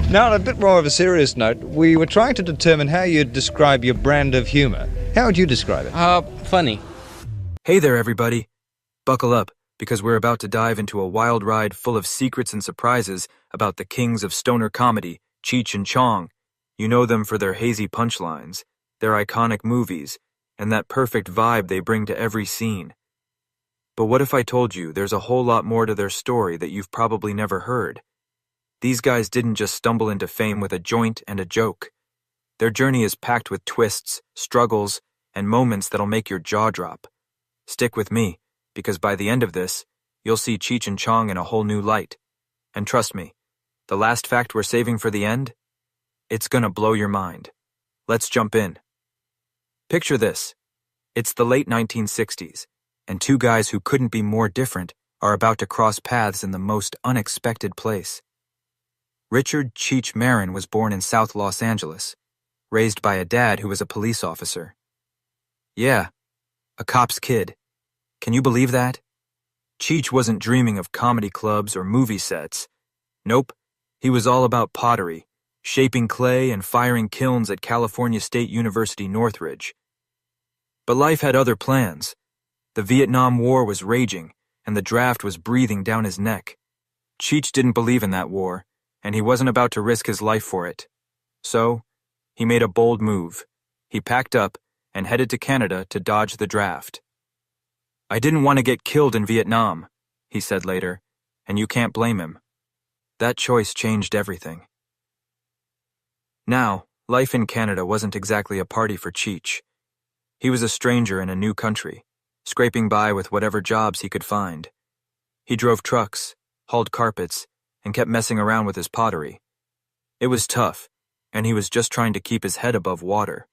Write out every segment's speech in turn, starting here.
Now, on a bit more of a serious note, we were trying to determine how you'd describe your brand of humor. How would you describe it? Funny. Hey there, everybody. Buckle up, because we're about to dive into a wild ride full of secrets and surprises about the kings of stoner comedy, Cheech and Chong. You know them for their hazy punchlines, their iconic movies, and that perfect vibe they bring to every scene. But what if I told you there's a whole lot more to their story that you've probably never heard? These guys didn't just stumble into fame with a joint and a joke. Their journey is packed with twists, struggles, and moments that'll make your jaw drop. Stick with me, because by the end of this, you'll see Cheech and Chong in a whole new light. And trust me, the last fact we're saving for the end? It's gonna blow your mind. Let's jump in. Picture this. It's the late 1960s, and two guys who couldn't be more different are about to cross paths in the most unexpected place. Richard Cheech Marin was born in South Los Angeles, raised by a dad who was a police officer. Yeah, a cop's kid. Can you believe that? Cheech wasn't dreaming of comedy clubs or movie sets. Nope, he was all about pottery, shaping clay and firing kilns at California State University Northridge. But life had other plans. The Vietnam War was raging, and the draft was breathing down his neck. Cheech didn't believe in that war, and he wasn't about to risk his life for it. So, he made a bold move. He packed up and headed to Canada to dodge the draft. "I didn't want to get killed in Vietnam," he said later, and you can't blame him. That choice changed everything. Now, life in Canada wasn't exactly a party for Cheech. He was a stranger in a new country, scraping by with whatever jobs he could find. He drove trucks, hauled carpets, and kept messing around with his pottery. It was tough, and he was just trying to keep his head above water.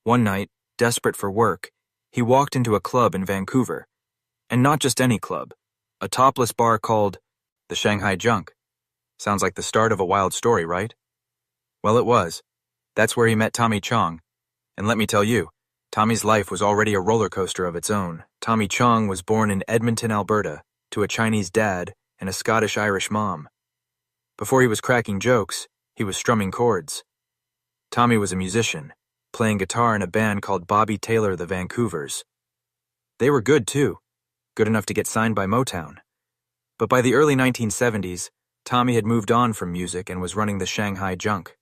One night, desperate for work, he walked into a club in Vancouver. And not just any club, a topless bar called the Shanghai Junk. Sounds like the start of a wild story, right? Well, it was. That's where he met Tommy Chong. And let me tell you, Tommy's life was already a roller coaster of its own. Tommy Chong was born in Edmonton, Alberta, to a Chinese dad and a Scottish-Irish mom. Before he was cracking jokes, he was strumming chords. Tommy was a musician, playing guitar in a band called Bobby Taylor the Vancouvers. They were good, too, good enough to get signed by Motown. But by the early 1970s, Tommy had moved on from music and was running the Shanghai Junk.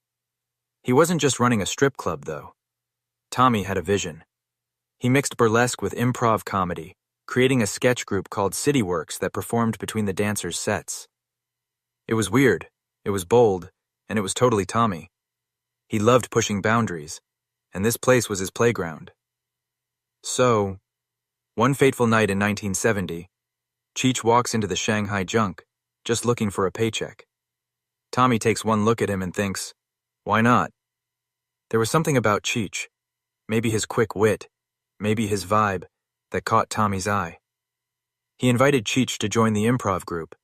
He wasn't just running a strip club, though. Tommy had a vision. He mixed burlesque with improv comedy, creating a sketch group called CityWorks that performed between the dancers' sets. It was weird, it was bold, and it was totally Tommy. He loved pushing boundaries, and this place was his playground. So, one fateful night in 1970, Cheech walks into the Shanghai Junk, just looking for a paycheck. Tommy takes one look at him and thinks, why not? There was something about Cheech, maybe his quick wit, maybe his vibe, that caught Tommy's eye. He invited Cheech to join the improv group,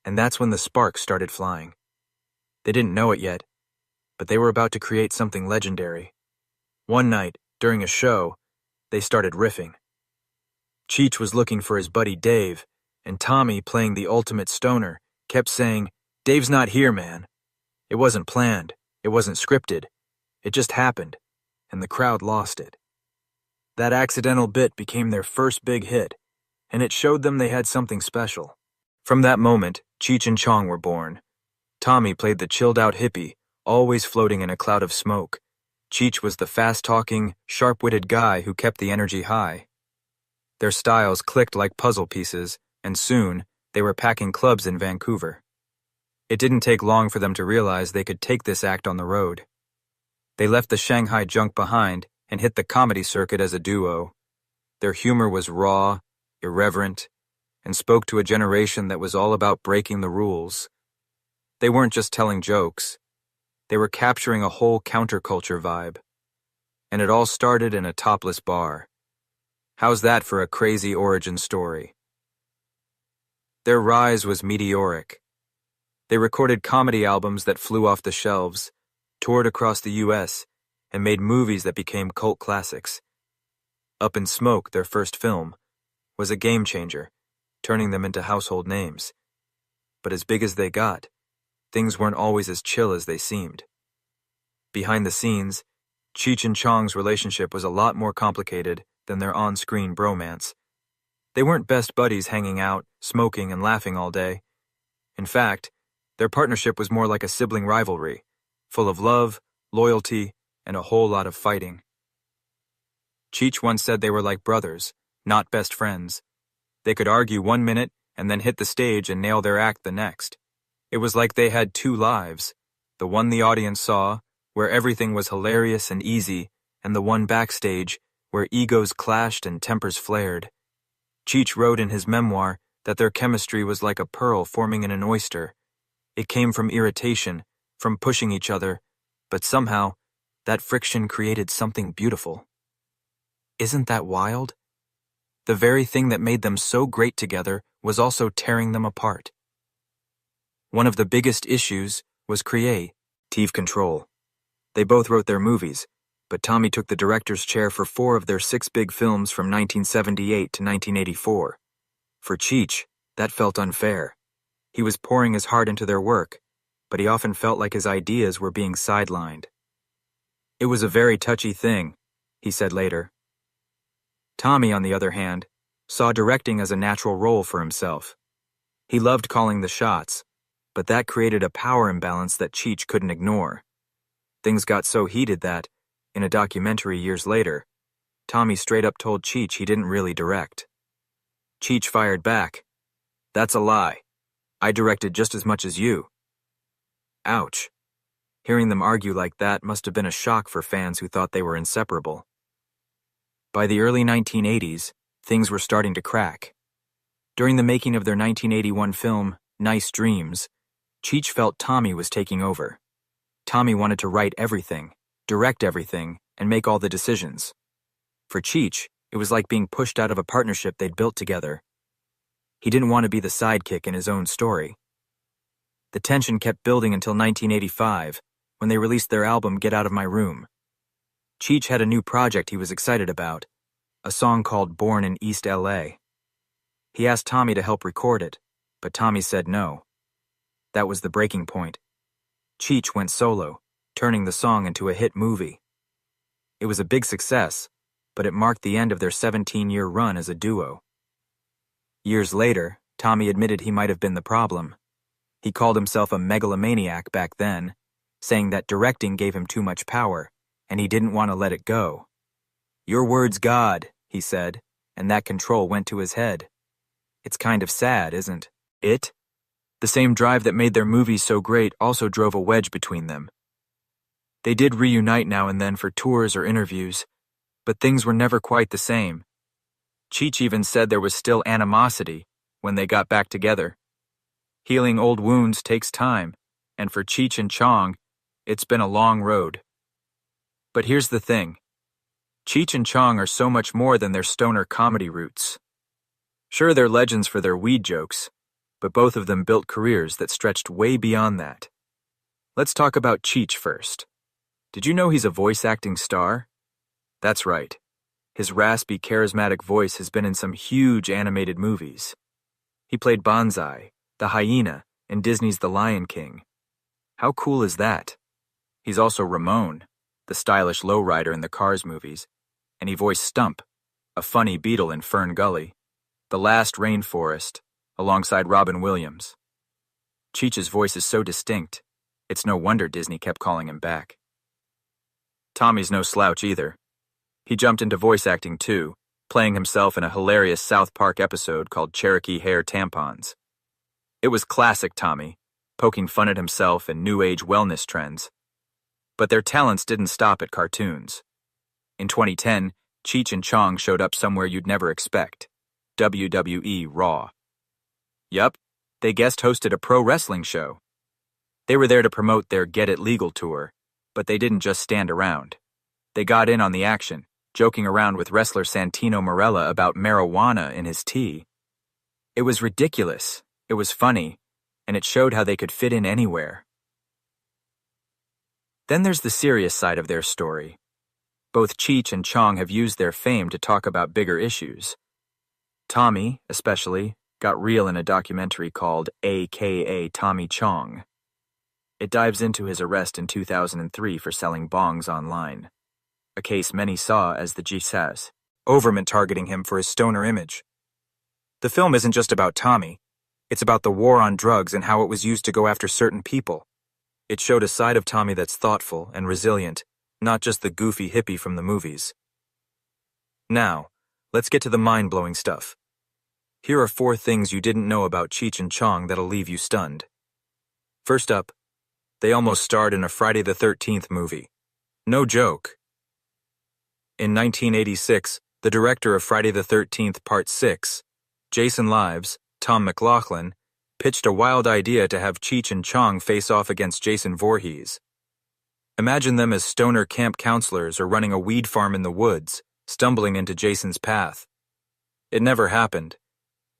and that's when the sparks started flying. They didn't know it yet, but they were about to create something legendary. One night, during a show, they started riffing. Cheech was looking for his buddy Dave, and Tommy, playing the ultimate stoner, kept saying, "Dave's not here, man." It wasn't planned, it wasn't scripted, it just happened, and the crowd lost it. That accidental bit became their first big hit, and it showed them they had something special. From that moment, Cheech and Chong were born. Tommy played the chilled-out hippie, always floating in a cloud of smoke. Cheech was the fast-talking, sharp-witted guy who kept the energy high. Their styles clicked like puzzle pieces, and soon, they were packing clubs in Vancouver. It didn't take long for them to realize they could take this act on the road. They left the Shanghai Junk behind and hit the comedy circuit as a duo. Their humor was raw, irreverent, and spoke to a generation that was all about breaking the rules. They weren't just telling jokes. They were capturing a whole counterculture vibe. And it all started in a topless bar. How's that for a crazy origin story? Their rise was meteoric. They recorded comedy albums that flew off the shelves, toured across the U.S., and made movies that became cult classics. Up in Smoke, their first film, was a game changer, turning them into household names. But as big as they got, things weren't always as chill as they seemed. Behind the scenes, Cheech and Chong's relationship was a lot more complicated than their on-screen bromance. They weren't best buddies hanging out, smoking, and laughing all day. In fact, their partnership was more like a sibling rivalry, full of love, loyalty, and a whole lot of fighting. Cheech once said they were like brothers, not best friends. They could argue 1 minute and then hit the stage and nail their act the next. It was like they had two lives, the one the audience saw, where everything was hilarious and easy, and the one backstage, where egos clashed and tempers flared. Cheech wrote in his memoir that their chemistry was like a pearl forming in an oyster. It came from irritation, from pushing each other, but somehow, that friction created something beautiful. Isn't that wild? The very thing that made them so great together was also tearing them apart. One of the biggest issues was creative control. They both wrote their movies, but Tommy took the director's chair for 4 of their 6 big films from 1978 to 1984. For Cheech, that felt unfair. He was pouring his heart into their work, but he often felt like his ideas were being sidelined. It was a very touchy thing, he said later. Tommy, on the other hand, saw directing as a natural role for himself. He loved calling the shots, but that created a power imbalance that Cheech couldn't ignore. Things got so heated that, in a documentary years later, Tommy straight up told Cheech he didn't really direct. Cheech fired back. "That's a lie. I directed just as much as you." Ouch. Hearing them argue like that must have been a shock for fans who thought they were inseparable. By the early 1980s, things were starting to crack. During the making of their 1981 film, Nice Dreams, Cheech felt Tommy was taking over. Tommy wanted to write everything, direct everything, and make all the decisions. For Cheech, it was like being pushed out of a partnership they'd built together. He didn't want to be the sidekick in his own story. The tension kept building until 1985, when they released their album Get Out of My Room. Cheech had a new project he was excited about, a song called Born in East LA. He asked Tommy to help record it, but Tommy said no. That was the breaking point. Cheech went solo, turning the song into a hit movie. It was a big success, but it marked the end of their 17-year run as a duo. Years later, Tommy admitted he might have been the problem. He called himself a megalomaniac back then, saying that directing gave him too much power, and he didn't want to let it go. "Your word's God," he said, and that control went to his head. It's kind of sad, isn't it? The same drive that made their movies so great also drove a wedge between them. They did reunite now and then for tours or interviews, but things were never quite the same. Cheech even said there was still animosity when they got back together. Healing old wounds takes time, and for Cheech and Chong, it's been a long road. But here's the thing. Cheech and Chong are so much more than their stoner comedy roots. Sure, they're legends for their weed jokes, but both of them built careers that stretched way beyond that. Let's talk about Cheech first. Did you know he's a voice acting star? That's right. His raspy, charismatic voice has been in some huge animated movies. He played Banzai, the hyena, in Disney's The Lion King. How cool is that? He's also Ramon, the stylish lowrider in the Cars movies, and he voiced Stump, a funny beetle in Fern Gully, The Last Rainforest, alongside Robin Williams. Cheech's voice is so distinct, it's no wonder Disney kept calling him back. Tommy's no slouch either. He jumped into voice acting too, playing himself in a hilarious South Park episode called Cherokee Hair Tampons. It was classic Tommy, poking fun at himself and new age wellness trends. But their talents didn't stop at cartoons. In 2010, Cheech and Chong showed up somewhere you'd never expect, WWE Raw. Yup, they guest hosted a pro wrestling show. They were there to promote their Get It Legal tour, but they didn't just stand around. They got in on the action, joking around with wrestler Santino Marella about marijuana in his tea. It was ridiculous, it was funny, and it showed how they could fit in anywhere. Then there's the serious side of their story. Both Cheech and Chong have used their fame to talk about bigger issues. Tommy, especially, got real in a documentary called AKA Tommy Chong. It dives into his arrest in 2003 for selling bongs online, a case many saw as the Jesus overment targeting him for his stoner image. The film isn't just about Tommy. It's about the war on drugs and how it was used to go after certain people. It showed a side of Tommy that's thoughtful and resilient, not just the goofy hippie from the movies. Now, let's get to the mind-blowing stuff. Here are 4 things you didn't know about Cheech and Chong that'll leave you stunned. First up, they almost starred in a Friday the 13th movie. No joke. In 1986, the director of Friday the 13th Part 6, Jason Lives, Tom McLaughlin, pitched a wild idea to have Cheech and Chong face off against Jason Voorhees. Imagine them as stoner camp counselors or running a weed farm in the woods, stumbling into Jason's path. It never happened,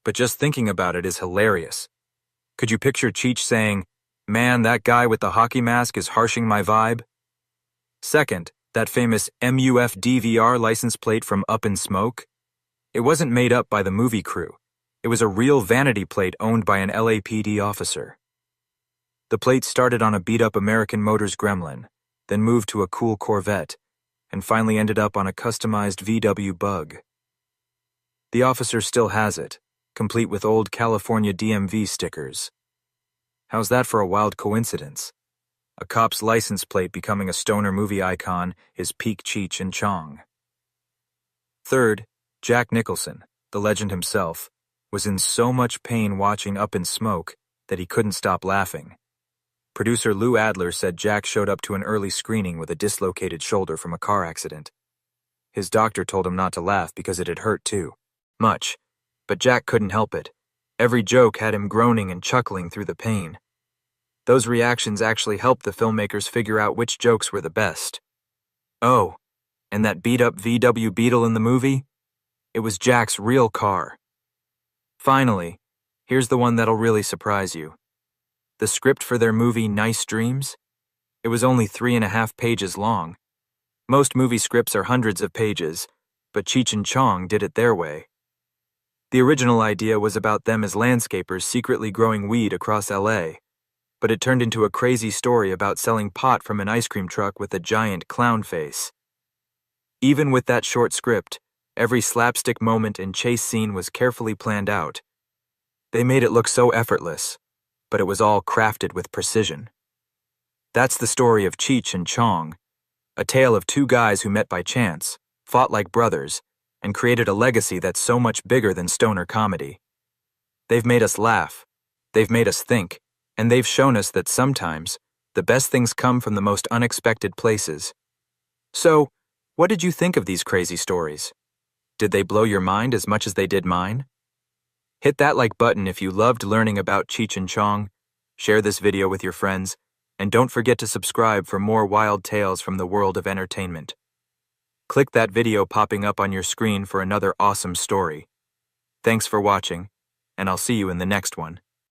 but just thinking about it is hilarious. Could you picture Cheech saying, "Man, that guy with the hockey mask is harshing my vibe"? Second, that famous MUFDVR license plate from Up in Smoke? It wasn't made up by the movie crew. It was a real vanity plate owned by an LAPD officer. The plate started on a beat-up American Motors Gremlin, then moved to a cool Corvette, and finally ended up on a customized VW Bug. The officer still has it, complete with old California DMV stickers. How's that for a wild coincidence? A cop's license plate becoming a stoner movie icon is peak Cheech and Chong. Third, Jack Nicholson, the legend himself, was in so much pain watching Up in Smoke that he couldn't stop laughing. Producer Lou Adler said Jack showed up to an early screening with a dislocated shoulder from a car accident. His doctor told him not to laugh because it had hurt too much, but Jack couldn't help it. Every joke had him groaning and chuckling through the pain. Those reactions actually helped the filmmakers figure out which jokes were the best. Oh, and that beat-up VW Beetle in the movie? It was Jack's real car. Finally, here's the one that'll really surprise you. The script for their movie Nice Dreams? It was only 3.5 pages long. Most movie scripts are hundreds of pages, but Cheech and Chong did it their way. The original idea was about them as landscapers secretly growing weed across LA, but it turned into a crazy story about selling pot from an ice cream truck with a giant clown face. Even with that short script, every slapstick moment and chase scene was carefully planned out. They made it look so effortless, but it was all crafted with precision. That's the story of Cheech and Chong, a tale of 2 guys who met by chance, fought like brothers, and created a legacy that's so much bigger than stoner comedy. They've made us laugh, they've made us think, and they've shown us that sometimes the best things come from the most unexpected places. So, what did you think of these crazy stories? Did they blow your mind as much as they did mine? Hit that like button if you loved learning about Cheech and Chong, share this video with your friends, and don't forget to subscribe for more wild tales from the world of entertainment. Click that video popping up on your screen for another awesome story. Thanks for watching, and I'll see you in the next one.